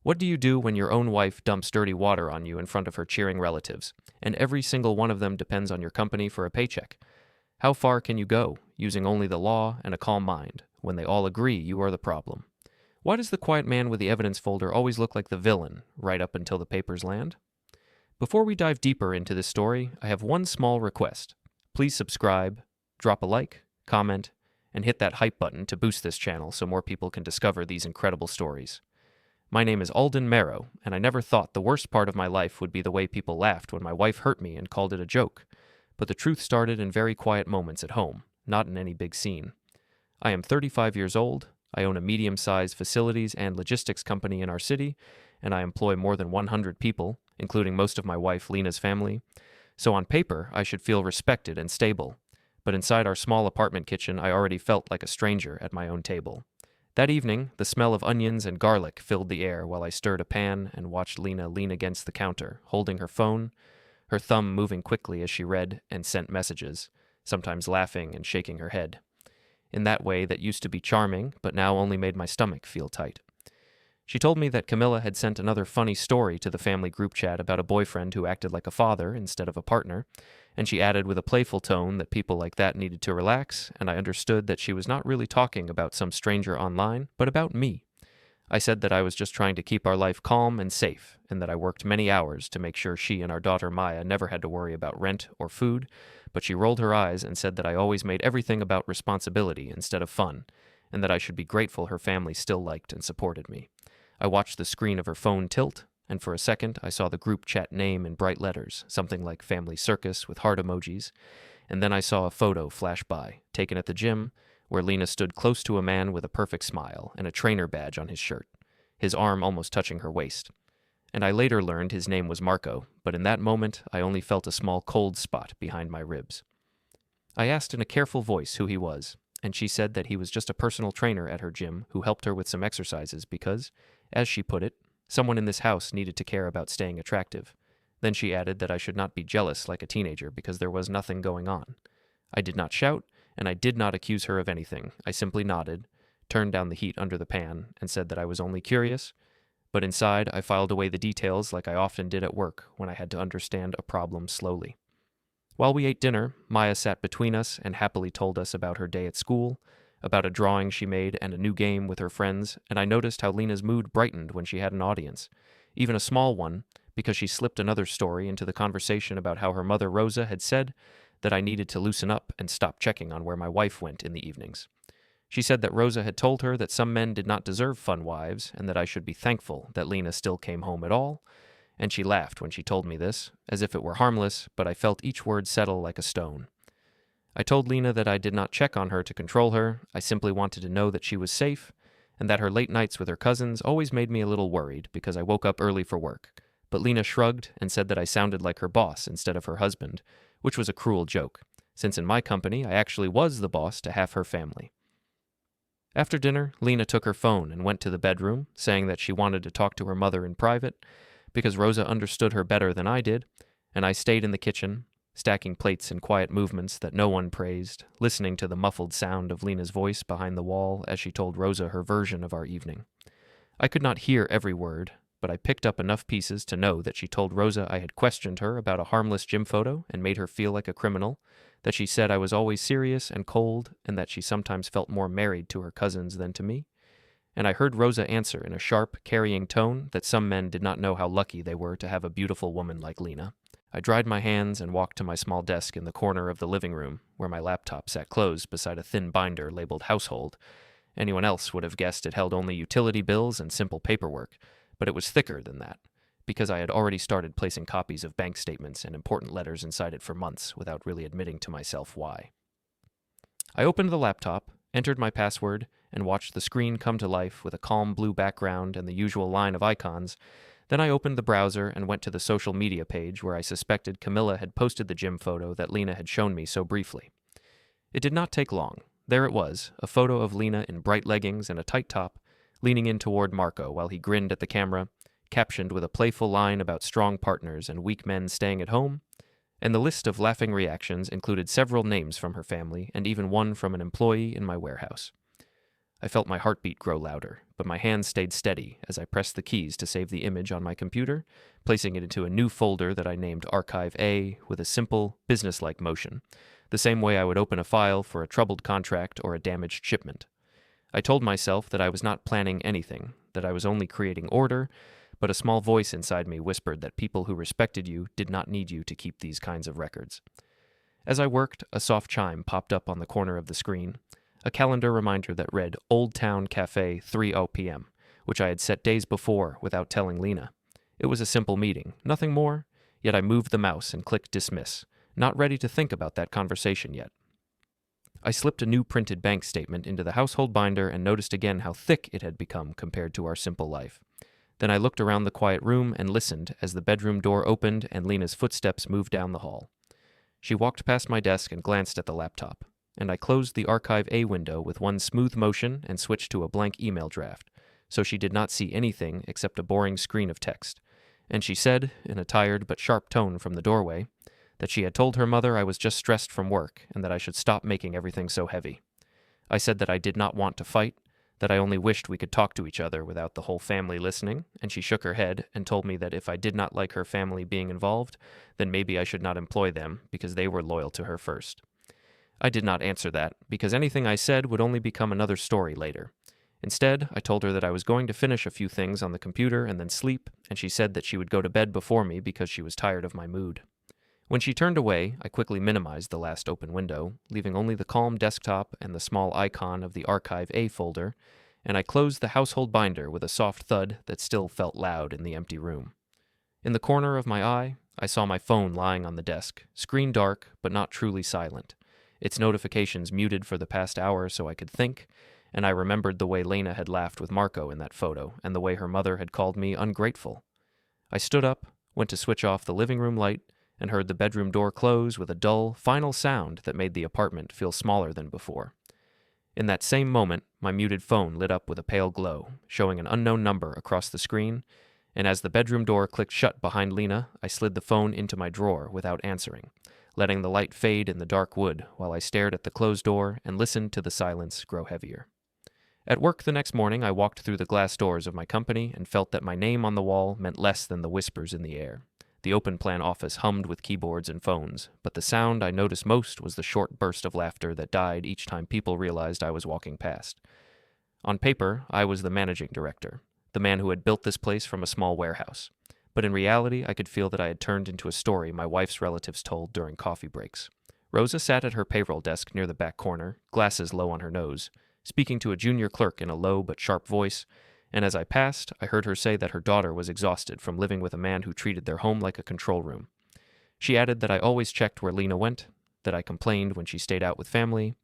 What do you do when your own wife dumps dirty water on you in front of her cheering relatives, and every single one of them depends on your company for a paycheck? How far can you go, using only the law and a calm mind, when they all agree you are the problem? Why does the quiet man with the evidence folder always look like the villain, right up until the papers land? Before we dive deeper into this story, I have one small request. Please subscribe, drop a like, comment, and hit that hype button to boost this channel so more people can discover these incredible stories. My name is Alden Marrow, and I never thought the worst part of my life would be the way people laughed when my wife hurt me and called it a joke. But the truth started in very quiet moments at home, not in any big scene. I am 35 years old, I own a medium-sized facilities and logistics company in our city, and I employ more than 100 people, including most of my wife Lena's family. So on paper, I should feel respected and stable. But inside our small apartment kitchen, I already felt like a stranger at my own table. That evening, the smell of onions and garlic filled the air while I stirred a pan and watched Lena lean against the counter, holding her phone, her thumb moving quickly as she read and sent messages, sometimes laughing and shaking her head. In that way that used to be charming, but now only made my stomach feel tight. She told me that Camilla had sent another funny story to the family group chat about a boyfriend who acted like a father instead of a partner, and she added with a playful tone that people like that needed to relax, and I understood that she was not really talking about some stranger online, but about me. I said that I was just trying to keep our life calm and safe, and that I worked many hours to make sure she and our daughter Maya never had to worry about rent or food, but she rolled her eyes and said that I always made everything about responsibility instead of fun, and that I should be grateful her family still liked and supported me. I watched the screen of her phone tilt, and for a second I saw the group chat name in bright letters, something like Family Circus with heart emojis, and then I saw a photo flash by, taken at the gym, where Lena stood close to a man with a perfect smile and a trainer badge on his shirt, his arm almost touching her waist. And I later learned his name was Marco, but in that moment I only felt a small cold spot behind my ribs. I asked in a careful voice who he was, and she said that he was just a personal trainer at her gym who helped her with some exercises because, as she put it, someone in this house needed to care about staying attractive. Then she added that I should not be jealous like a teenager because there was nothing going on. I did not shout, and I did not accuse her of anything. I simply nodded, turned down the heat under the pan, and said that I was only curious, but inside I filed away the details like I often did at work when I had to understand a problem slowly. While we ate dinner, Maya sat between us and happily told us about her day at school, about a drawing she made and a new game with her friends, and I noticed how Lena's mood brightened when she had an audience, even a small one, because she slipped another story into the conversation about how her mother Rosa had said that I needed to loosen up and stop checking on where my wife went in the evenings. She said that Rosa had told her that some men did not deserve fun wives and that I should be thankful that Lena still came home at all, and she laughed when she told me this, as if it were harmless, but I felt each word settle like a stone. I told Lena that I did not check on her to control her, I simply wanted to know that she was safe, and that her late nights with her cousins always made me a little worried because I woke up early for work. But Lena shrugged and said that I sounded like her boss instead of her husband, which was a cruel joke, since in my company I actually was the boss to half her family. After dinner, Lena took her phone and went to the bedroom, saying that she wanted to talk to her mother in private, because Rosa understood her better than I did, and I stayed in the kitchen, stacking plates in quiet movements that no one praised, listening to the muffled sound of Lena's voice behind the wall as she told Rosa her version of our evening. I could not hear every word, but I picked up enough pieces to know that she told Rosa I had questioned her about a harmless gym photo and made her feel like a criminal, that she said I was always serious and cold, and that she sometimes felt more married to her cousins than to me. And I heard Rosa answer in a sharp, carrying tone that some men did not know how lucky they were to have a beautiful woman like Lena. I dried my hands and walked to my small desk in the corner of the living room, where my laptop sat closed beside a thin binder labeled Household. Anyone else would have guessed it held only utility bills and simple paperwork, but it was thicker than that, because I had already started placing copies of bank statements and important letters inside it for months without really admitting to myself why. I opened the laptop, entered my password, and watched the screen come to life with a calm blue background and the usual line of icons. Then I opened the browser and went to the social media page where I suspected Camilla had posted the gym photo that Lena had shown me so briefly. It did not take long. There it was, a photo of Lena in bright leggings and a tight top, leaning in toward Marco while he grinned at the camera, captioned with a playful line about strong partners and weak men staying at home, and the list of laughing reactions included several names from her family and even one from an employee in my warehouse. I felt my heartbeat grow louder, but my hands stayed steady as I pressed the keys to save the image on my computer, placing it into a new folder that I named Archive A with a simple, businesslike motion, the same way I would open a file for a troubled contract or a damaged shipment. I told myself that I was not planning anything, that I was only creating order, but a small voice inside me whispered that people who respected you did not need you to keep these kinds of records. As I worked, a soft chime popped up on the corner of the screen, a calendar reminder that read Old Town Cafe 3:00 p.m., which I had set days before without telling Lena. It was a simple meeting, nothing more, yet I moved the mouse and clicked dismiss, not ready to think about that conversation yet. I slipped a new printed bank statement into the household binder and noticed again how thick it had become compared to our simple life. Then I looked around the quiet room and listened as the bedroom door opened and Lena's footsteps moved down the hall. She walked past my desk and glanced at the laptop, and I closed the Archive A window with one smooth motion and switched to a blank email draft, so she did not see anything except a boring screen of text. And she said, in a tired but sharp tone from the doorway, that she had told her mother I was just stressed from work and that I should stop making everything so heavy. I said that I did not want to fight, that I only wished we could talk to each other without the whole family listening, and she shook her head and told me that if I did not like her family being involved, then maybe I should not employ them because they were loyal to her first. I did not answer that, because anything I said would only become another story later. Instead, I told her that I was going to finish a few things on the computer and then sleep, and she said that she would go to bed before me because she was tired of my mood. When she turned away, I quickly minimized the last open window, leaving only the calm desktop and the small icon of the Archive A folder, and I closed the household binder with a soft thud that still felt loud in the empty room. In the corner of my eye, I saw my phone lying on the desk, screen dark but not truly silent, its notifications muted for the past hour so I could think, and I remembered the way Lena had laughed with Marco in that photo and the way her mother had called me ungrateful. I stood up, went to switch off the living room light, and heard the bedroom door close with a dull, final sound that made the apartment feel smaller than before. In that same moment, my muted phone lit up with a pale glow, showing an unknown number across the screen, and as the bedroom door clicked shut behind Lena, I slid the phone into my drawer without answering, letting the light fade in the dark wood while I stared at the closed door and listened to the silence grow heavier. At work the next morning, I walked through the glass doors of my company and felt that my name on the wall meant less than the whispers in the air. The open-plan office hummed with keyboards and phones, but the sound I noticed most was the short burst of laughter that died each time people realized I was walking past. On paper, I was the managing director, the man who had built this place from a small warehouse. But in reality, I could feel that I had turned into a story my wife's relatives told during coffee breaks. Rosa sat at her payroll desk near the back corner, glasses low on her nose, speaking to a junior clerk in a low but sharp voice, and as I passed, I heard her say that her daughter was exhausted from living with a man who treated their home like a control room. She added that I always checked where Lena went, that I complained when she stayed out with family,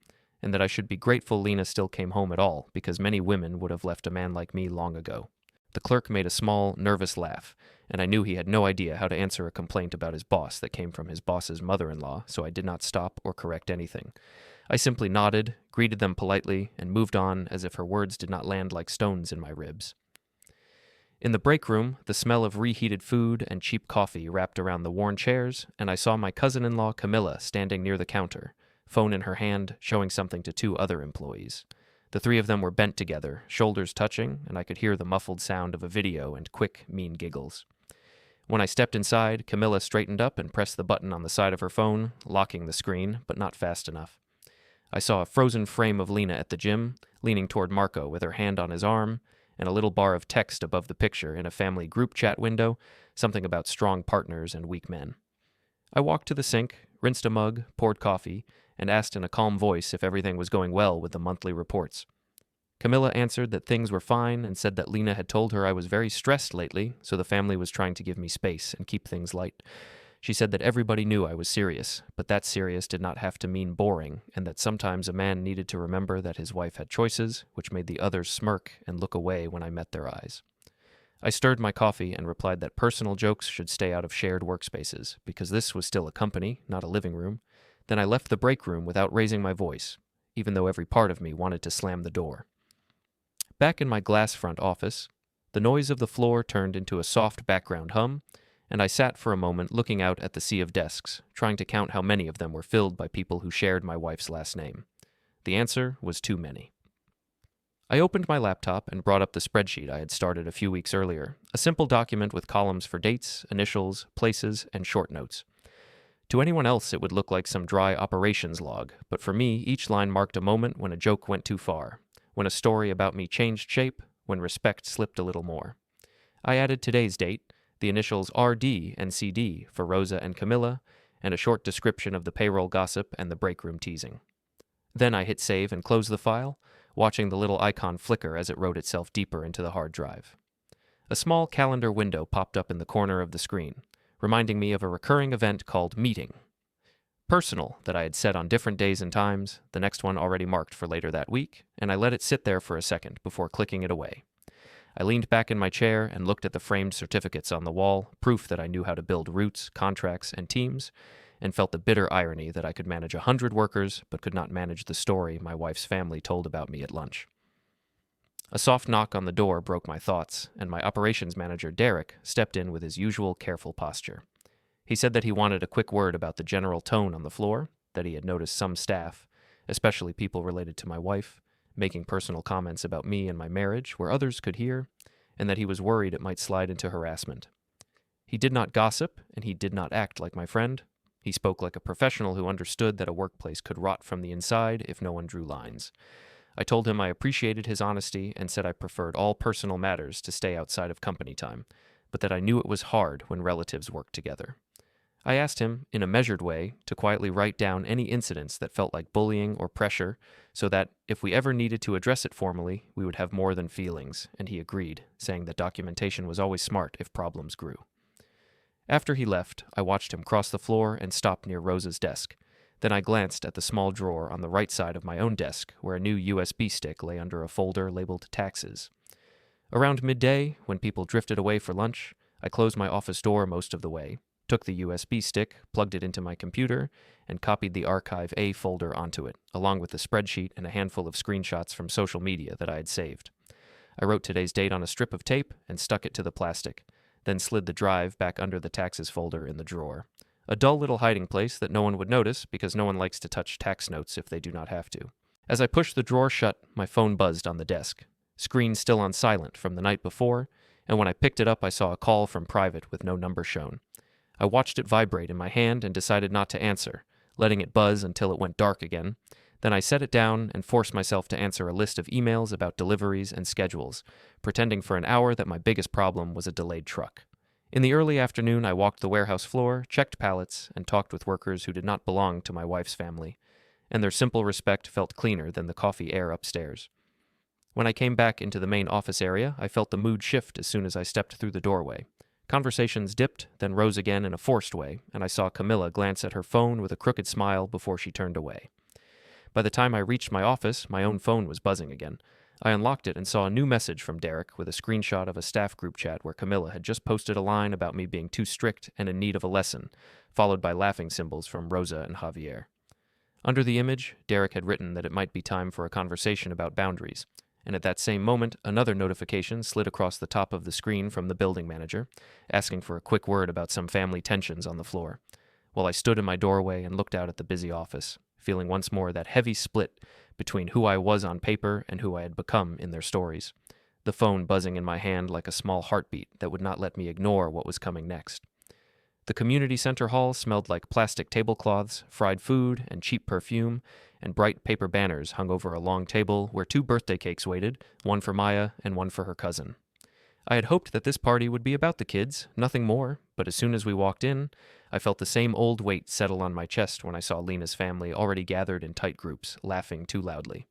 and that I should be grateful Lena still came home at all, because many women would have left a man like me long ago. The clerk made a small, nervous laugh, and I knew he had no idea how to answer a complaint about his boss that came from his boss's mother-in-law, so I did not stop or correct anything. I simply nodded, greeted them politely, and moved on as if her words did not land like stones in my ribs. In the break room, the smell of reheated food and cheap coffee wrapped around the worn chairs, and I saw my cousin-in-law Camilla standing near the counter, phone in her hand, showing something to two other employees. The three of them were bent together, shoulders touching, and I could hear the muffled sound of a video and quick, mean giggles. When I stepped inside, Camilla straightened up and pressed the button on the side of her phone, locking the screen, but not fast enough. I saw a frozen frame of Lena at the gym, leaning toward Marco with her hand on his arm, and a little bar of text above the picture in a family group chat window, something about strong partners and weak men. I walked to the sink, rinsed a mug, poured coffee, and asked in a calm voice if everything was going well with the monthly reports. Camilla answered that things were fine and said that Lena had told her I was very stressed lately, so the family was trying to give me space and keep things light. She said that everybody knew I was serious, but that serious did not have to mean boring, and that sometimes a man needed to remember that his wife had choices, which made the others smirk and look away when I met their eyes. I stirred my coffee and replied that personal jokes should stay out of shared workspaces, because this was still a company, not a living room. Then I left the break room without raising my voice, even though every part of me wanted to slam the door. Back in my glass front office, the noise of the floor turned into a soft background hum, and I sat for a moment looking out at the sea of desks, trying to count how many of them were filled by people who shared my wife's last name. The answer was too many. I opened my laptop and brought up the spreadsheet I had started a few weeks earlier, a simple document with columns for dates, initials, places, and short notes. To anyone else, it would look like some dry operations log, but for me, each line marked a moment when a joke went too far, when a story about me changed shape, when respect slipped a little more. I added today's date, the initials RD and CD for Rosa and Camilla, and a short description of the payroll gossip and the break room teasing. Then I hit save and closed the file, watching the little icon flicker as it wrote itself deeper into the hard drive. A small calendar window popped up in the corner of the screen, reminding me of a recurring event called Meeting. Personal that I had set on different days and times, the next one already marked for later that week, and I let it sit there for a second before clicking it away. I leaned back in my chair and looked at the framed certificates on the wall, proof that I knew how to build routes, contracts, and teams, and felt the bitter irony that I could manage 100 workers but could not manage the story my wife's family told about me at lunch. A soft knock on the door broke my thoughts, and my operations manager, Derek, stepped in with his usual careful posture. He said that he wanted a quick word about the general tone on the floor, that he had noticed some staff, especially people related to my wife, making personal comments about me and my marriage where others could hear, and that he was worried it might slide into harassment. He did not gossip, and he did not act like my friend. He spoke like a professional who understood that a workplace could rot from the inside if no one drew lines. I told him I appreciated his honesty and said I preferred all personal matters to stay outside of company time, but that I knew it was hard when relatives worked together. I asked him, in a measured way, to quietly write down any incidents that felt like bullying or pressure, so that, if we ever needed to address it formally, we would have more than feelings, and he agreed, saying that documentation was always smart if problems grew. After he left, I watched him cross the floor and stop near Rosa's desk. Then I glanced at the small drawer on the right side of my own desk, where a new USB stick lay under a folder labeled Taxes. Around midday, when people drifted away for lunch, I closed my office door most of the way, took the USB stick, plugged it into my computer, and copied the Archive A folder onto it, along with the spreadsheet and a handful of screenshots from social media that I had saved. I wrote today's date on a strip of tape and stuck it to the plastic, then slid the drive back under the taxes folder in the drawer. A dull little hiding place that no one would notice because no one likes to touch tax notes if they do not have to. As I pushed the drawer shut, my phone buzzed on the desk, screen still on silent from the night before, and when I picked it up I saw a call from private with no number shown. I watched it vibrate in my hand and decided not to answer, letting it buzz until it went dark again. Then I set it down and forced myself to answer a list of emails about deliveries and schedules, pretending for an hour that my biggest problem was a delayed truck. In the early afternoon, I walked the warehouse floor, checked pallets, and talked with workers who did not belong to my wife's family, and their simple respect felt cleaner than the coffee air upstairs. When I came back into the main office area, I felt the mood shift as soon as I stepped through the doorway. Conversations dipped, then rose again in a forced way, and I saw Camilla glance at her phone with a crooked smile before she turned away. By the time I reached my office, my own phone was buzzing again. I unlocked it and saw a new message from Derek with a screenshot of a staff group chat where Camilla had just posted a line about me being too strict and in need of a lesson, followed by laughing symbols from Rosa and Javier. Under the image, Derek had written that it might be time for a conversation about boundaries, and at that same moment, another notification slid across the top of the screen from the building manager, asking for a quick word about some family tensions on the floor, while I stood in my doorway and looked out at the busy office, feeling once more that heavy split between who I was on paper and who I had become in their stories, the phone buzzing in my hand like a small heartbeat that would not let me ignore what was coming next. The community center hall smelled like plastic tablecloths, fried food, and cheap perfume, and bright paper banners hung over a long table where 2 birthday cakes waited, one for Maya and one for her cousin. I had hoped that this party would be about the kids, nothing more, but as soon as we walked in, I felt the same old weight settle on my chest when I saw Lena's family already gathered in tight groups, laughing too loudly.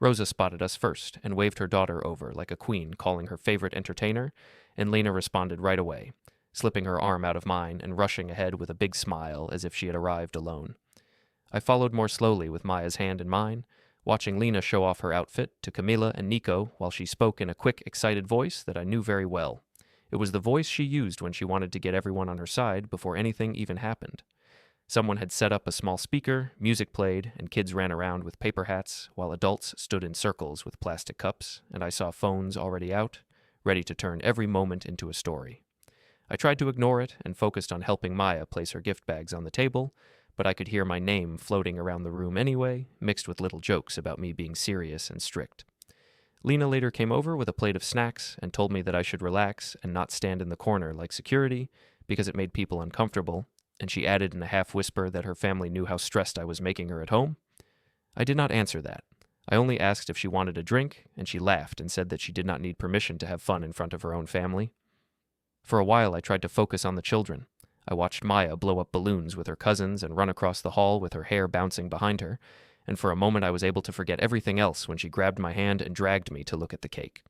Rosa spotted us first and waved her daughter over like a queen calling her favorite entertainer, and Lena responded right away, slipping her arm out of mine and rushing ahead with a big smile as if she had arrived alone. I followed more slowly with Maya's hand in mine, watching Lena show off her outfit to Camila and Nico while she spoke in a quick, excited voice that I knew very well. It was the voice she used when she wanted to get everyone on her side before anything even happened. Someone had set up a small speaker, music played, and kids ran around with paper hats, while adults stood in circles with plastic cups, and I saw phones already out, ready to turn every moment into a story. I tried to ignore it and focused on helping Maya place her gift bags on the table, but I could hear my name floating around the room anyway, mixed with little jokes about me being serious and strict. Lena later came over with a plate of snacks and told me that I should relax and not stand in the corner like security because it made people uncomfortable, and she added in a half-whisper that her family knew how stressed I was making her at home. I did not answer that. I only asked if she wanted a drink, and she laughed and said that she did not need permission to have fun in front of her own family. For a while, I tried to focus on the children. I watched Maya blow up balloons with her cousins and run across the hall with her hair bouncing behind her, and for a moment I was able to forget everything else when she grabbed my hand and dragged me to look at the cake.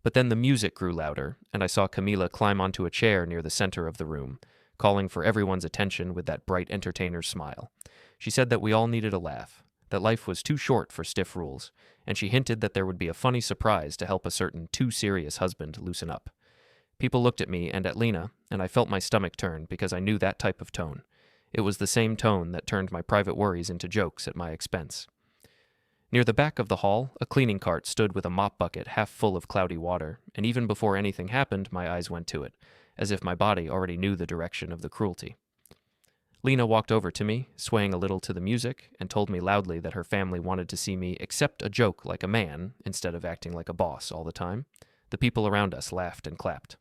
But then the music grew louder, and I saw Camila climb onto a chair near the center of the room, calling for everyone's attention with that bright entertainer's smile. She said that we all needed a laugh, that life was too short for stiff rules, and she hinted that there would be a funny surprise to help a certain too serious husband loosen up. People looked at me and at Lena, and I felt my stomach turn because I knew that type of tone. It was the same tone that turned my private worries into jokes at my expense. Near the back of the hall, a cleaning cart stood with a mop bucket half full of cloudy water, and even before anything happened, my eyes went to it, as if my body already knew the direction of the cruelty. Lena walked over to me, swaying a little to the music, and told me loudly that her family wanted to see me accept a joke like a man instead of acting like a boss all the time. The people around us laughed and clapped.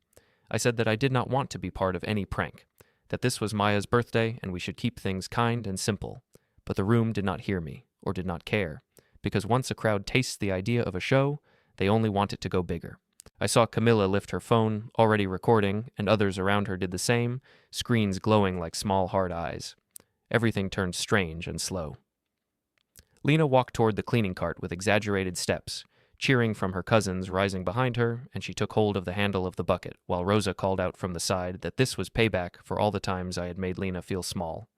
I said that I did not want to be part of any prank, that this was Maya's birthday and we should keep things kind and simple, but the room did not hear me, or did not care, because once a crowd tastes the idea of a show, they only want it to go bigger. I saw Camila lift her phone, already recording, and others around her did the same, screens glowing like small hard eyes. Everything turned strange and slow. Lena walked toward the cleaning cart with exaggerated steps, cheering from her cousins rising behind her, and she took hold of the handle of the bucket, while Rosa called out from the side that this was payback for all the times I had made Lena feel small.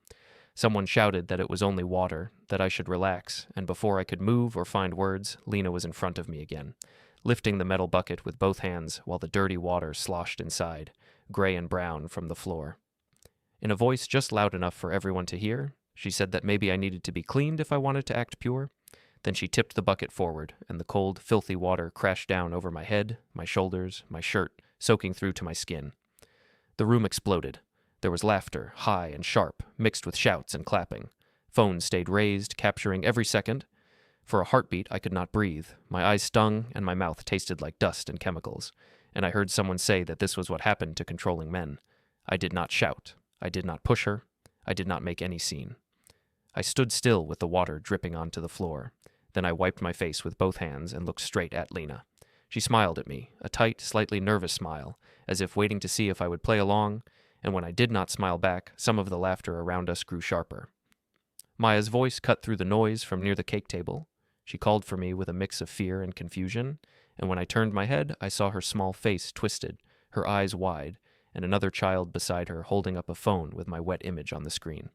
Someone shouted that it was only water, that I should relax, and before I could move or find words, Lena was in front of me again, lifting the metal bucket with both hands while the dirty water sloshed inside, gray and brown from the floor. In a voice just loud enough for everyone to hear, she said that maybe I needed to be cleaned if I wanted to act pure. Then she tipped the bucket forward, and the cold, filthy water crashed down over my head, my shoulders, my shirt, soaking through to my skin. The room exploded. There was laughter, high and sharp, mixed with shouts and clapping. Phones stayed raised, capturing every second. For a heartbeat, I could not breathe. My eyes stung, and my mouth tasted like dust and chemicals. And I heard someone say that this was what happened to controlling men. I did not shout. I did not push her. I did not make any scene. I stood still with the water dripping onto the floor. Then I wiped my face with both hands and looked straight at Lena. She smiled at me, a tight, slightly nervous smile, as if waiting to see if I would play along, and when I did not smile back, some of the laughter around us grew sharper. Maya's voice cut through the noise from near the cake table. She called for me with a mix of fear and confusion, and when I turned my head, I saw her small face twisted, her eyes wide, and another child beside her holding up a phone with my wet image on the screen.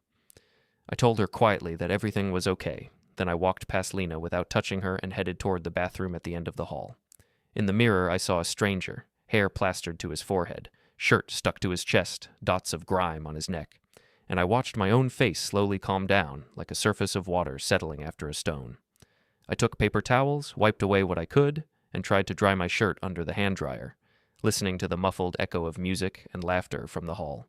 I told her quietly that everything was okay. Then I walked past Lena without touching her and headed toward the bathroom at the end of the hall. In the mirror, I saw a stranger, hair plastered to his forehead, shirt stuck to his chest, dots of grime on his neck, and I watched my own face slowly calm down, like a surface of water settling after a stone. I took paper towels, wiped away what I could, and tried to dry my shirt under the hand dryer, listening to the muffled echo of music and laughter from the hall.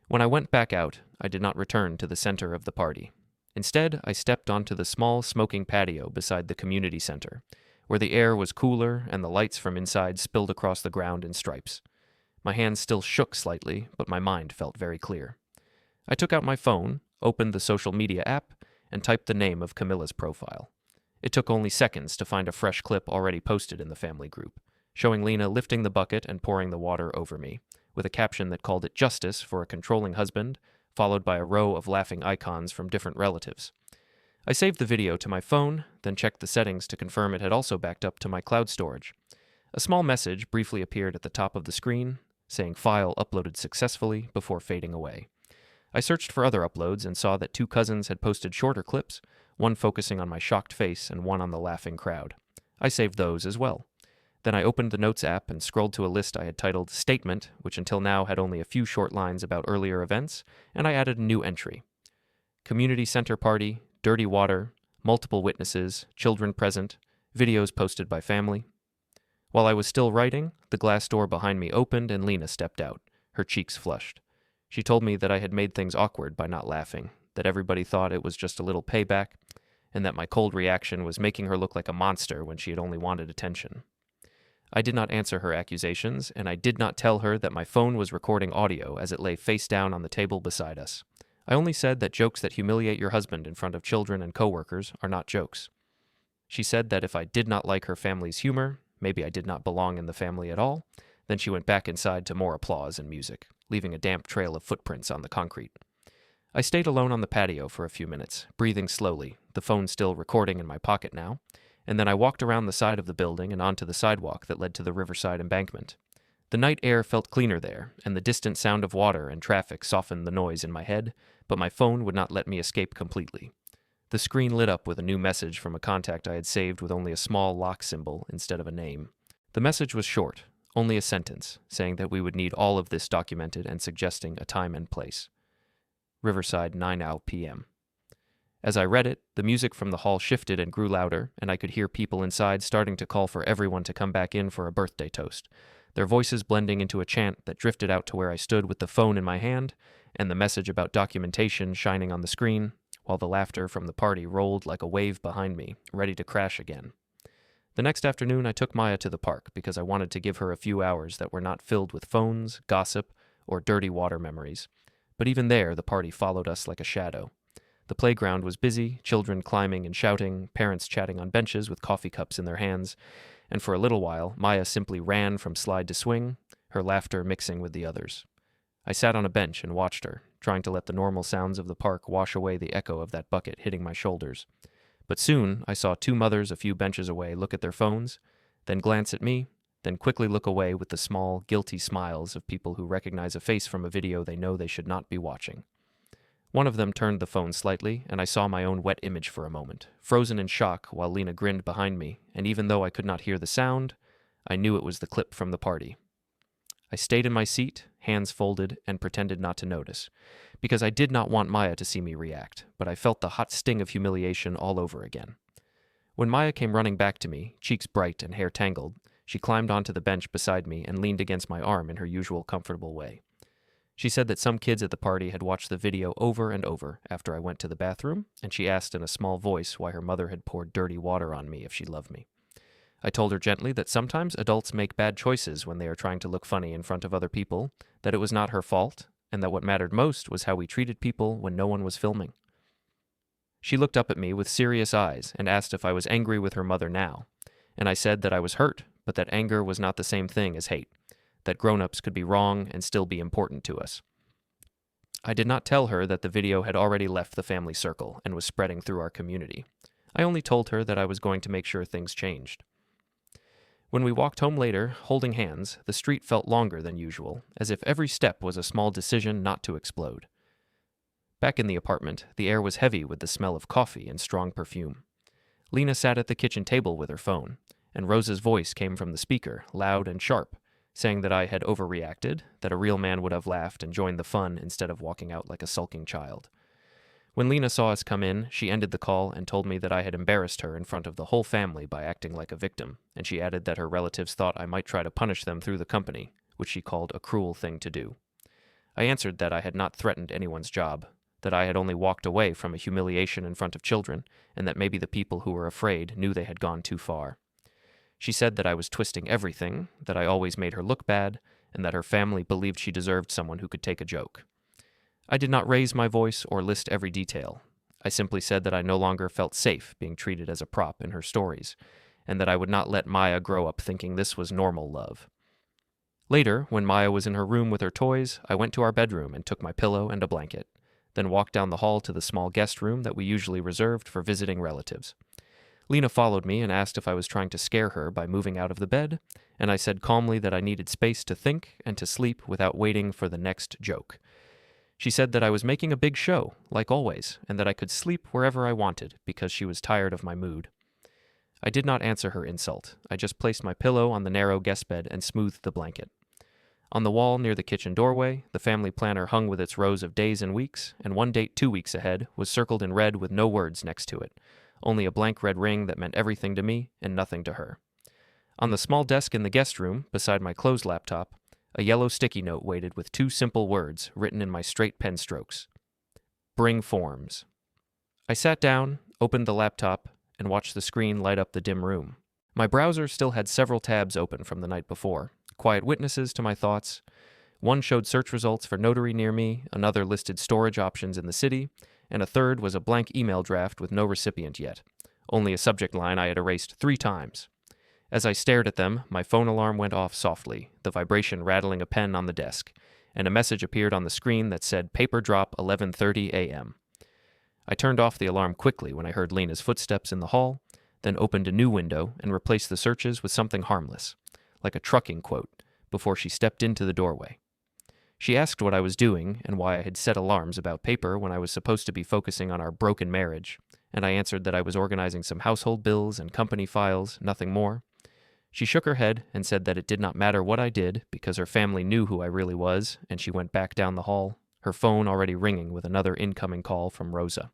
When I went back out, I did not return to the center of the party. Instead, I stepped onto the small smoking patio beside the community center, where the air was cooler and the lights from inside spilled across the ground in stripes. My hands still shook slightly, but my mind felt very clear. I took out my phone, opened the social media app, and typed the name of Camilla's profile. It took only seconds to find a fresh clip already posted in the family group, showing Lena lifting the bucket and pouring the water over me, with a caption that called it justice for a controlling husband, followed by a row of laughing icons from different relatives. I saved the video to my phone, then checked the settings to confirm it had also backed up to my cloud storage. A small message briefly appeared at the top of the screen, saying file uploaded successfully before fading away. I searched for other uploads and saw that 2 cousins had posted shorter clips, one focusing on my shocked face and one on the laughing crowd. I saved those as well. Then I opened the Notes app and scrolled to a list I had titled Statement, which until now had only a few short lines about earlier events, and I added a new entry. Community center party, dirty water, multiple witnesses, children present, videos posted by family. While I was still writing, the glass door behind me opened and Lena stepped out, her cheeks flushed. She told me that I had made things awkward by not laughing, that everybody thought it was just a little payback, and that my cold reaction was making her look like a monster when she had only wanted attention. I did not answer her accusations, and I did not tell her that my phone was recording audio as it lay face down on the table beside us. I only said that jokes that humiliate your husband in front of children and coworkers are not jokes. She said that if I did not like her family's humor, maybe I did not belong in the family at all, then she went back inside to more applause and music, leaving a damp trail of footprints on the concrete. I stayed alone on the patio for a few minutes, breathing slowly, the phone still recording in my pocket now, and then I walked around the side of the building and onto the sidewalk that led to the riverside embankment. The night air felt cleaner there, and the distant sound of water and traffic softened the noise in my head, but my phone would not let me escape completely. The screen lit up with a new message from a contact I had saved with only a small lock symbol instead of a name. The message was short, only a sentence, saying that we would need all of this documented and suggesting a time and place. Riverside, 9 p.m. As I read it, the music from the hall shifted and grew louder, and I could hear people inside starting to call for everyone to come back in for a birthday toast, their voices blending into a chant that drifted out to where I stood with the phone in my hand and the message about documentation shining on the screen, while the laughter from the party rolled like a wave behind me, ready to crash again. The next afternoon, I took Maya to the park because I wanted to give her a few hours that were not filled with phones, gossip, or dirty water memories. But even there, the party followed us like a shadow. The playground was busy, children climbing and shouting, parents chatting on benches with coffee cups in their hands, and for a little while, Maya simply ran from slide to swing, her laughter mixing with the others. I sat on a bench and watched her, trying to let the normal sounds of the park wash away the echo of that bucket hitting my shoulders. But soon, I saw two mothers a few benches away look at their phones, then glance at me, then quickly look away with the small, guilty smiles of people who recognize a face from a video they know they should not be watching. One of them turned the phone slightly, and I saw my own wet image for a moment, frozen in shock while Lena grinned behind me, and even though I could not hear the sound, I knew it was the clip from the party. I stayed in my seat, hands folded, and pretended not to notice, because I did not want Maya to see me react, but I felt the hot sting of humiliation all over again. When Maya came running back to me, cheeks bright and hair tangled, she climbed onto the bench beside me and leaned against my arm in her usual comfortable way. She said that some kids at the party had watched the video over and over after I went to the bathroom, and she asked in a small voice why her mother had poured dirty water on me if she loved me. I told her gently that sometimes adults make bad choices when they are trying to look funny in front of other people, that it was not her fault, and that what mattered most was how we treated people when no one was filming. She looked up at me with serious eyes and asked if I was angry with her mother now, and I said that I was hurt, but that anger was not the same thing as hate, that grown-ups could be wrong and still be important to us. I did not tell her that the video had already left the family circle and was spreading through our community. I only told her that I was going to make sure things changed. When we walked home later, holding hands, the street felt longer than usual, as if every step was a small decision not to explode. Back in the apartment, the air was heavy with the smell of coffee and strong perfume. Lena sat at the kitchen table with her phone, and Rose's voice came from the speaker, loud and sharp, saying that I had overreacted, that a real man would have laughed and joined the fun instead of walking out like a sulking child. When Lena saw us come in, she ended the call and told me that I had embarrassed her in front of the whole family by acting like a victim, and she added that her relatives thought I might try to punish them through the company, which she called a cruel thing to do. I answered that I had not threatened anyone's job, that I had only walked away from a humiliation in front of children, and that maybe the people who were afraid knew they had gone too far. She said that I was twisting everything, that I always made her look bad, and that her family believed she deserved someone who could take a joke. I did not raise my voice or list every detail. I simply said that I no longer felt safe being treated as a prop in her stories, and that I would not let Maya grow up thinking this was normal love. Later, when Maya was in her room with her toys, I went to our bedroom and took my pillow and a blanket, then walked down the hall to the small guest room that we usually reserved for visiting relatives. Lena followed me and asked if I was trying to scare her by moving out of the bed, and I said calmly that I needed space to think and to sleep without waiting for the next joke. She said that I was making a big show, like always, and that I could sleep wherever I wanted because she was tired of my mood. I did not answer her insult. I just placed my pillow on the narrow guest bed and smoothed the blanket. On the wall near the kitchen doorway, the family planner hung with its rows of days and weeks, and one date 2 weeks ahead was circled in red with no words next to it, only a blank red ring that meant everything to me and nothing to her. On the small desk in the guest room, beside my closed laptop, a yellow sticky note waited with 2 simple words written in my straight pen strokes. Bring forms. I sat down, opened the laptop, and watched the screen light up the dim room. My browser still had several tabs open from the night before, quiet witnesses to my thoughts. One showed search results for notary near me, another listed storage options in the city, and a third was a blank email draft with no recipient yet, only a subject line I had erased 3 times. As I stared at them, my phone alarm went off softly, the vibration rattling a pen on the desk, and a message appeared on the screen that said paper drop 11:30 a.m. I turned off the alarm quickly when I heard Lena's footsteps in the hall, then opened a new window and replaced the searches with something harmless, like a trucking quote, before she stepped into the doorway. She asked what I was doing and why I had set alarms about paper when I was supposed to be focusing on our broken marriage, and I answered that I was organizing some household bills and company files, nothing more. She shook her head and said that it did not matter what I did because her family knew who I really was, and she went back down the hall, her phone already ringing with another incoming call from Rosa.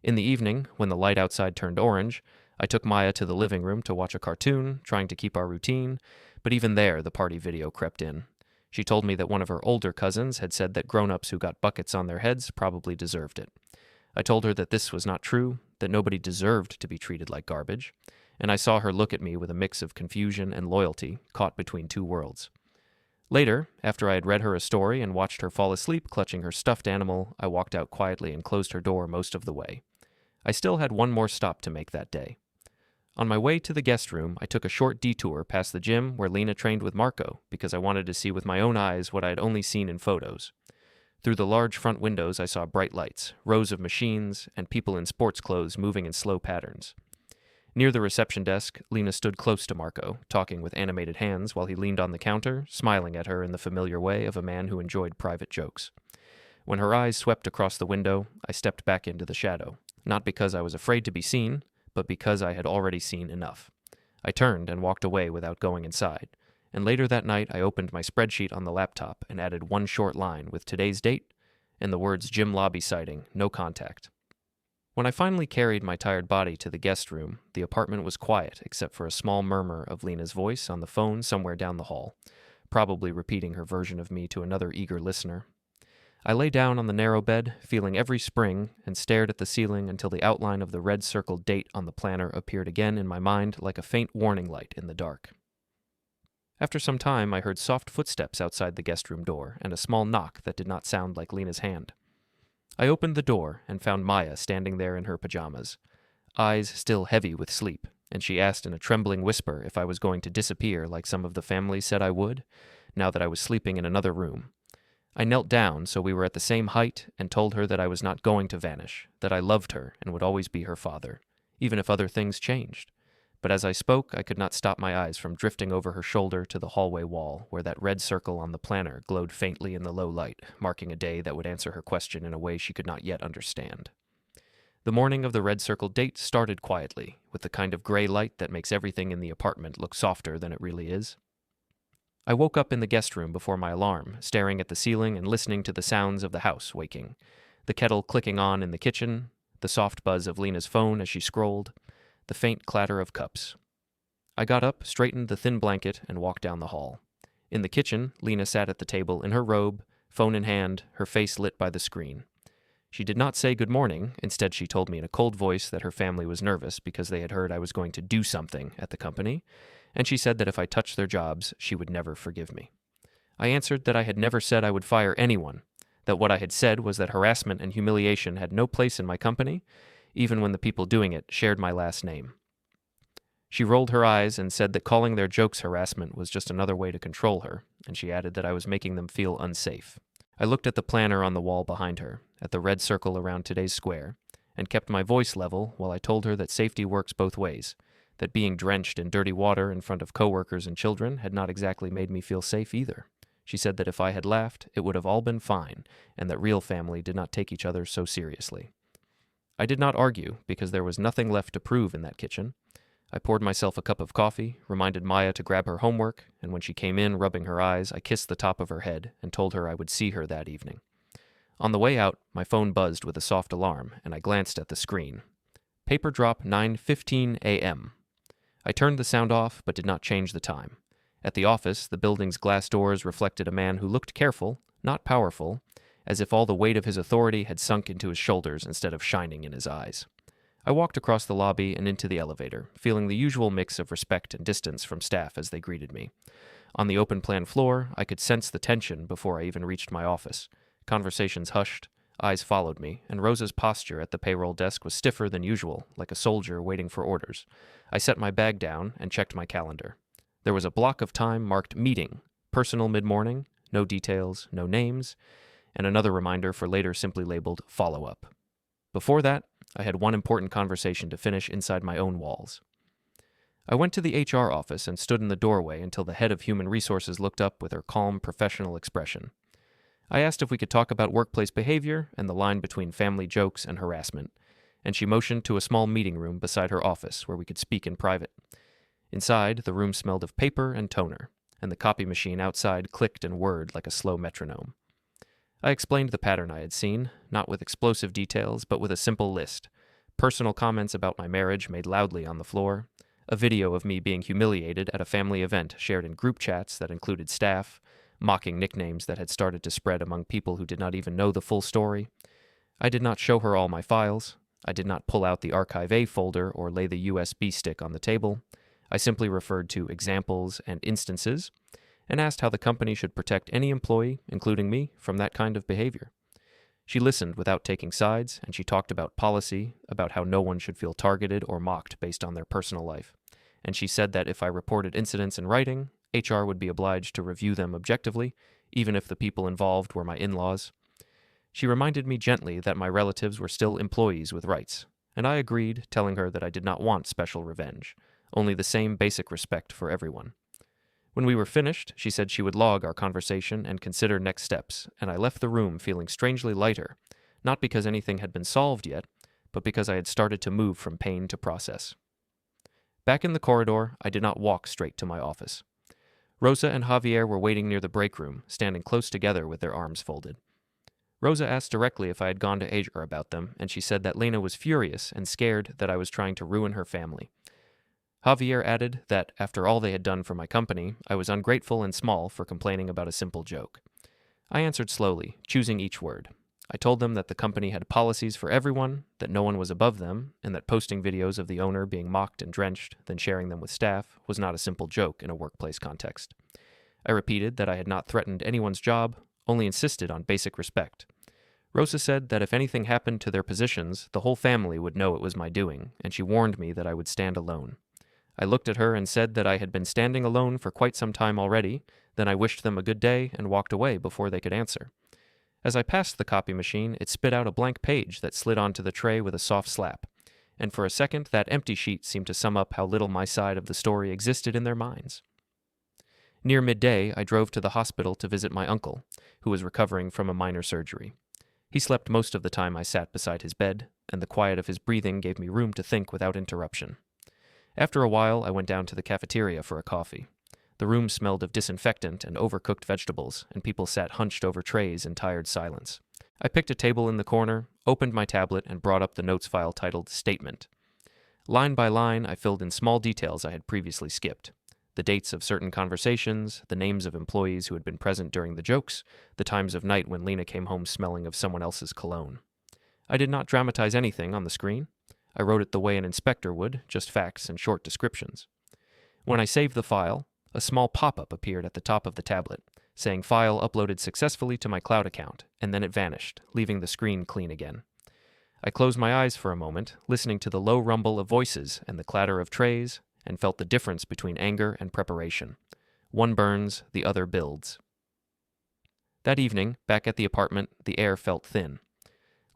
In the evening, when the light outside turned orange, I took Maya to the living room to watch a cartoon, trying to keep our routine, but even there the party video crept in. She told me that one of her older cousins had said that grown-ups who got buckets on their heads probably deserved it. I told her that this was not true, that nobody deserved to be treated like garbage, and I saw her look at me with a mix of confusion and loyalty, caught between two worlds. Later, after I had read her a story and watched her fall asleep clutching her stuffed animal, I walked out quietly and closed her door most of the way. I still had one more stop to make that day. On my way to the guest room, I took a short detour past the gym where Lena trained with Marco because I wanted to see with my own eyes what I had only seen in photos. Through the large front windows, I saw bright lights, rows of machines, and people in sports clothes moving in slow patterns. Near the reception desk, Lena stood close to Marco, talking with animated hands while he leaned on the counter, smiling at her in the familiar way of a man who enjoyed private jokes. When her eyes swept across the window, I stepped back into the shadow, not because I was afraid to be seen, but because I had already seen enough. I turned and walked away without going inside, and later that night I opened my spreadsheet on the laptop and added one short line with today's date and the words gym lobby sighting, no contact. When I finally carried my tired body to the guest room, the apartment was quiet except for a small murmur of Lena's voice on the phone somewhere down the hall, probably repeating her version of me to another eager listener. I lay down on the narrow bed, feeling every spring, and stared at the ceiling until the outline of the red-circled date on the planner appeared again in my mind like a faint warning light in the dark. After some time, I heard soft footsteps outside the guest room door and a small knock that did not sound like Lena's hand. I opened the door and found Maya standing there in her pajamas, eyes still heavy with sleep, and she asked in a trembling whisper if I was going to disappear like some of the family said I would, now that I was sleeping in another room. I knelt down so we were at the same height and told her that I was not going to vanish, that I loved her and would always be her father, even if other things changed. But as I spoke, I could not stop my eyes from drifting over her shoulder to the hallway wall, where that red circle on the planner glowed faintly in the low light, marking a day that would answer her question in a way she could not yet understand. The morning of the red-circled date started quietly, with the kind of gray light that makes everything in the apartment look softer than it really is. I woke up in the guest room before my alarm, staring at the ceiling and listening to the sounds of the house waking, the kettle clicking on in the kitchen, the soft buzz of Lena's phone as she scrolled, the faint clatter of cups. I got up, straightened the thin blanket, and walked down the hall. In the kitchen, Lena sat at the table in her robe, phone in hand, her face lit by the screen. She did not say good morning. Instead, she told me in a cold voice that her family was nervous because they had heard I was going to do something at the company, and she said that if I touched their jobs, she would never forgive me. I answered that I had never said I would fire anyone, that what I had said was that harassment and humiliation had no place in my company, even when the people doing it shared my last name. She rolled her eyes and said that calling their jokes harassment was just another way to control her, and she added that I was making them feel unsafe. I looked at the planner on the wall behind her, at the red circle around today's square, and kept my voice level while I told her that safety works both ways, that being drenched in dirty water in front of coworkers and children had not exactly made me feel safe either. She said that if I had laughed, it would have all been fine, and that real family did not take each other so seriously. I did not argue, because there was nothing left to prove in that kitchen. I poured myself a cup of coffee, reminded Maya to grab her homework, and when she came in rubbing her eyes, I kissed the top of her head and told her I would see her that evening. On the way out, my phone buzzed with a soft alarm, and I glanced at the screen. Paper drop 9:15 a.m. I turned the sound off, but did not change the time. At the office, the building's glass doors reflected a man who looked careful, not powerful, as if all the weight of his authority had sunk into his shoulders instead of shining in his eyes. I walked across the lobby and into the elevator, feeling the usual mix of respect and distance from staff as they greeted me. On the open-plan floor, I could sense the tension before I even reached my office. Conversations hushed, eyes followed me, and Rosa's posture at the payroll desk was stiffer than usual, like a soldier waiting for orders. I set my bag down and checked my calendar. There was a block of time marked meeting, personal mid-morning, no details, no names, and another reminder for later simply labeled follow-up. Before that, I had one important conversation to finish inside my own walls. I went to the HR office and stood in the doorway until the head of human resources looked up with her calm, professional expression. I asked if we could talk about workplace behavior and the line between family jokes and harassment, and she motioned to a small meeting room beside her office where we could speak in private. Inside, the room smelled of paper and toner, and the copy machine outside clicked and whirred like a slow metronome. I explained the pattern I had seen, not with explosive details, but with a simple list. Personal comments about my marriage made loudly on the floor, a video of me being humiliated at a family event shared in group chats that included staff, mocking nicknames that had started to spread among people who did not even know the full story. I did not show her all my files. I did not pull out the Archive A folder or lay the USB stick on the table. I simply referred to examples and instances and asked how the company should protect any employee, including me, from that kind of behavior. She listened without taking sides, and she talked about policy, about how no one should feel targeted or mocked based on their personal life. And she said that if I reported incidents in writing, HR would be obliged to review them objectively, even if the people involved were my in-laws. She reminded me gently that my relatives were still employees with rights, and I agreed, telling her that I did not want special revenge, only the same basic respect for everyone. When we were finished, she said she would log our conversation and consider next steps, and I left the room feeling strangely lighter, not because anything had been solved yet, but because I had started to move from pain to process. Back in the corridor, I did not walk straight to my office. Rosa and Javier were waiting near the break room, standing close together with their arms folded. Rosa asked directly if I had gone to HR about them, and she said that Lena was furious and scared that I was trying to ruin her family. Javier added that after all they had done for my company, I was ungrateful and small for complaining about a simple joke. I answered slowly, choosing each word. I told them that the company had policies for everyone, that no one was above them, and that posting videos of the owner being mocked and drenched, then sharing them with staff, was not a simple joke in a workplace context. I repeated that I had not threatened anyone's job, only insisted on basic respect. Rosa said that if anything happened to their positions, the whole family would know it was my doing, and she warned me that I would stand alone. I looked at her and said that I had been standing alone for quite some time already, then I wished them a good day and walked away before they could answer. As I passed the copy machine, it spit out a blank page that slid onto the tray with a soft slap, and for a second that empty sheet seemed to sum up how little my side of the story existed in their minds. Near midday, I drove to the hospital to visit my uncle, who was recovering from a minor surgery. He slept most of the time I sat beside his bed, and the quiet of his breathing gave me room to think without interruption. After a while, I went down to the cafeteria for a coffee. The room smelled of disinfectant and overcooked vegetables, and people sat hunched over trays in tired silence. I picked a table in the corner, opened my tablet, and brought up the notes file titled Statement. Line by line, I filled in small details I had previously skipped. The dates of certain conversations, the names of employees who had been present during the jokes, the times of night when Lena came home smelling of someone else's cologne. I did not dramatize anything on the screen. I wrote it the way an inspector would, just facts and short descriptions. When I saved the file, a small pop-up appeared at the top of the tablet, saying file uploaded successfully to my cloud account, and then it vanished, leaving the screen clean again. I closed my eyes for a moment, listening to the low rumble of voices and the clatter of trays, and felt the difference between anger and preparation. One burns, the other builds. That evening, back at the apartment, the air felt thin.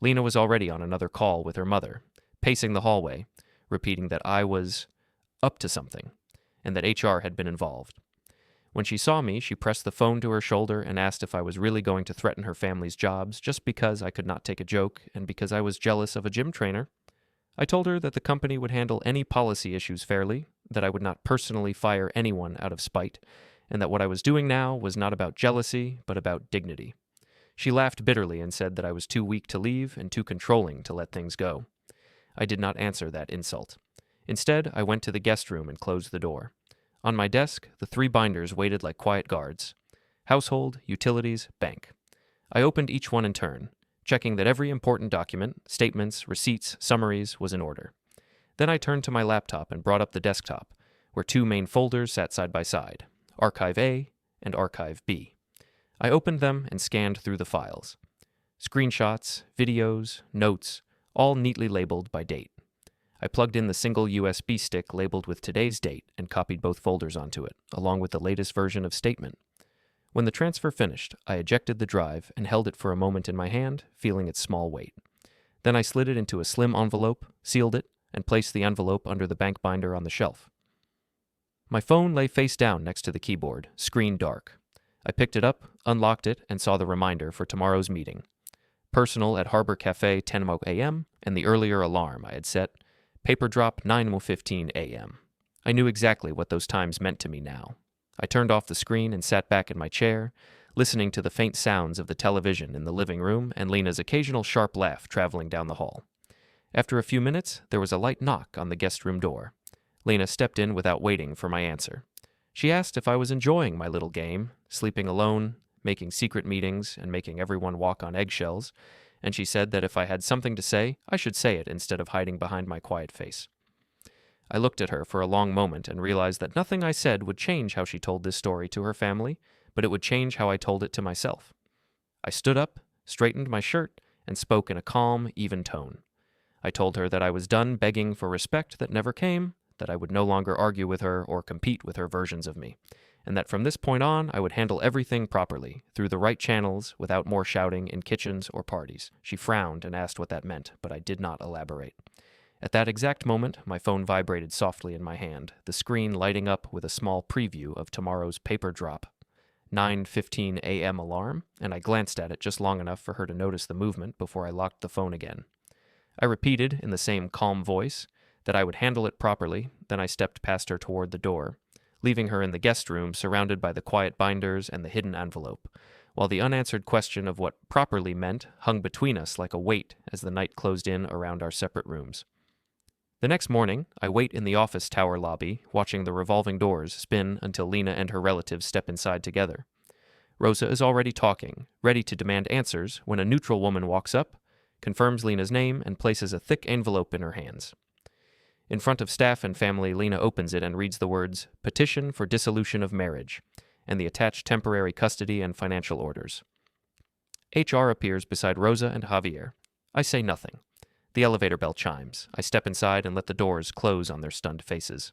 Lena was already on another call with her mother, pacing the hallway, repeating that I was up to something, and that HR had been involved. When she saw me, she pressed the phone to her shoulder and asked if I was really going to threaten her family's jobs just because I could not take a joke and because I was jealous of a gym trainer. I told her that the company would handle any policy issues fairly, that I would not personally fire anyone out of spite, and that what I was doing now was not about jealousy, but about dignity. She laughed bitterly and said that I was too weak to leave and too controlling to let things go. I did not answer that insult. Instead, I went to the guest room and closed the door. On my desk, the 3 binders waited like quiet guards. Household, utilities, bank. I opened each one in turn, checking that every important document, statements, receipts, summaries, was in order. Then I turned to my laptop and brought up the desktop, where two main folders sat side by side, Archive A and Archive B. I opened them and scanned through the files. Screenshots, videos, notes, all neatly labeled by date. I plugged in the single USB stick labeled with today's date and copied both folders onto it, along with the latest version of statement. When the transfer finished, I ejected the drive and held it for a moment in my hand, feeling its small weight. Then I slid it into a slim envelope, sealed it, and placed the envelope under the bank binder on the shelf. My phone lay face down next to the keyboard, screen dark. I picked it up, unlocked it, and saw the reminder for tomorrow's meeting. Personal at Harbor Cafe 10 a.m., and the earlier alarm I had set, paper drop 9:15 a.m. I knew exactly what those times meant to me now. I turned off the screen and sat back in my chair, listening to the faint sounds of the television in the living room and Lena's occasional sharp laugh traveling down the hall. After a few minutes, there was a light knock on the guest room door. Lena stepped in without waiting for my answer. She asked if I was enjoying my little game, sleeping alone, making secret meetings, and making everyone walk on eggshells, and she said that if I had something to say, I should say it instead of hiding behind my quiet face. I looked at her for a long moment and realized that nothing I said would change how she told this story to her family, but it would change how I told it to myself. I stood up, straightened my shirt, and spoke in a calm, even tone. I told her that I was done begging for respect that never came, that I would no longer argue with her or compete with her versions of me, and that from this point on I would handle everything properly, through the right channels, without more shouting in kitchens or parties. She frowned and asked what that meant, but I did not elaborate. At that exact moment, my phone vibrated softly in my hand, the screen lighting up with a small preview of tomorrow's paper drop. 9:15 a.m. alarm, and I glanced at it just long enough for her to notice the movement before I locked the phone again. I repeated, in the same calm voice, that I would handle it properly, then I stepped past her toward the door, leaving her in the guest room surrounded by the quiet binders and the hidden envelope, while the unanswered question of what properly meant hung between us like a weight as the night closed in around our separate rooms. The next morning, I wait in the office tower lobby, watching the revolving doors spin until Lena and her relatives step inside together. Rosa is already talking, ready to demand answers, when a neutral woman walks up, confirms Lena's name, and places a thick envelope in her hands. In front of staff and family, Lena opens it and reads the words, "Petition for dissolution of marriage," and the attached temporary custody and financial orders. HR appears beside Rosa and Javier. I say nothing. The elevator bell chimes. I step inside and let the doors close on their stunned faces.